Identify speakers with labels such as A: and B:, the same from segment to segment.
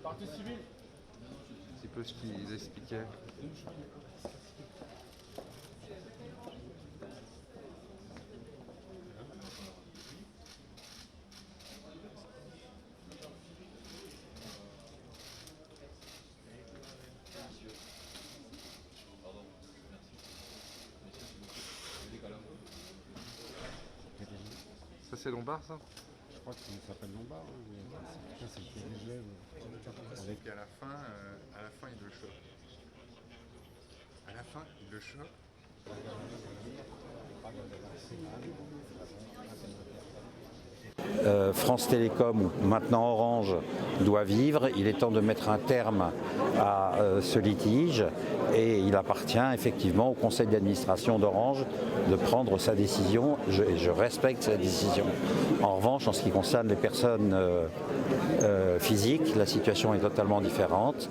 A: Partie civile.
B: Un petit peu ce qu'ils expliquaient. Ça c'est Lombard ça?
C: Je crois que ça s'appelle Lombard. C'est le PDG.
B: Avec à la fin il le chope. À la fin il le chope.
D: France Télécom, ou maintenant Orange, doit vivre. Il est temps de mettre un terme à ce litige et il appartient effectivement au conseil d'administration d'Orange de prendre sa décision. Je respecte sa décision. En revanche, en ce qui concerne les personnes physiques, la situation est totalement différente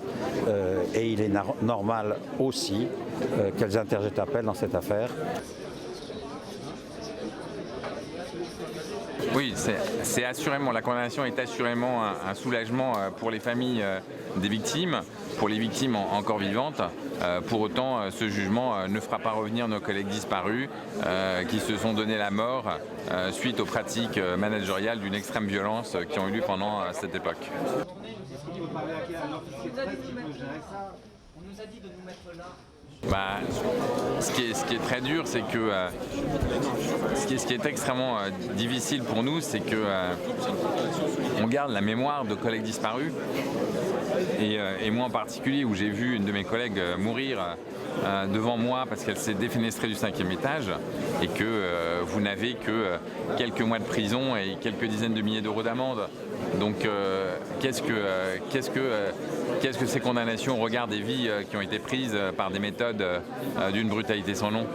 D: et il est normal aussi qu'elles interjettent appel dans cette affaire.
E: Oui, c'est assurément, la condamnation est assurément un soulagement pour les familles des victimes, pour les victimes encore vivantes. Pour autant, ce jugement ne fera pas revenir nos collègues disparus qui se sont donné la mort suite aux pratiques managériales d'une extrême violence qui ont eu lieu pendant cette époque.
F: On nous a dit de nous mettre là.
E: Ce qui est très dur, c'est que ce qui est extrêmement difficile pour nous, c'est que on garde la mémoire de collègues disparus et moi en particulier, où j'ai vu une de mes collègues mourir devant moi parce qu'elle s'est défenestrée du 5e étage et que vous n'avez que quelques mois de prison et quelques dizaines de milliers d'euros d'amende. Donc qu'est-ce que ces condamnations au regard des vies qui ont été prises par des méthodes d'une brutalité sans nom?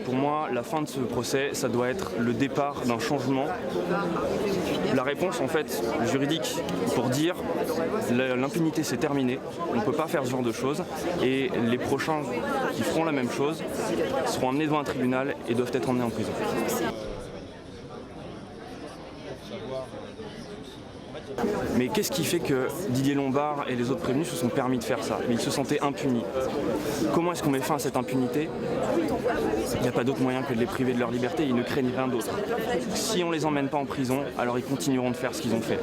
G: Pour moi, la fin de ce procès, ça doit être le départ d'un changement. La réponse, en fait, juridique, pour dire l'impunité c'est terminé, on ne peut pas faire ce genre de choses, et les prochains qui feront la même chose seront amenés devant un tribunal et doivent être emmenés en prison. Mais qu'est-ce qui fait que Didier Lombard et les autres prévenus se sont permis de faire ça? Mais ils se sentaient impunis. Comment est-ce qu'on met fin à cette impunité? Il n'y a pas d'autre moyen que de les priver de leur liberté, ils ne craignent rien d'autre. Si on ne les emmène pas en prison, alors ils continueront de faire ce qu'ils ont fait.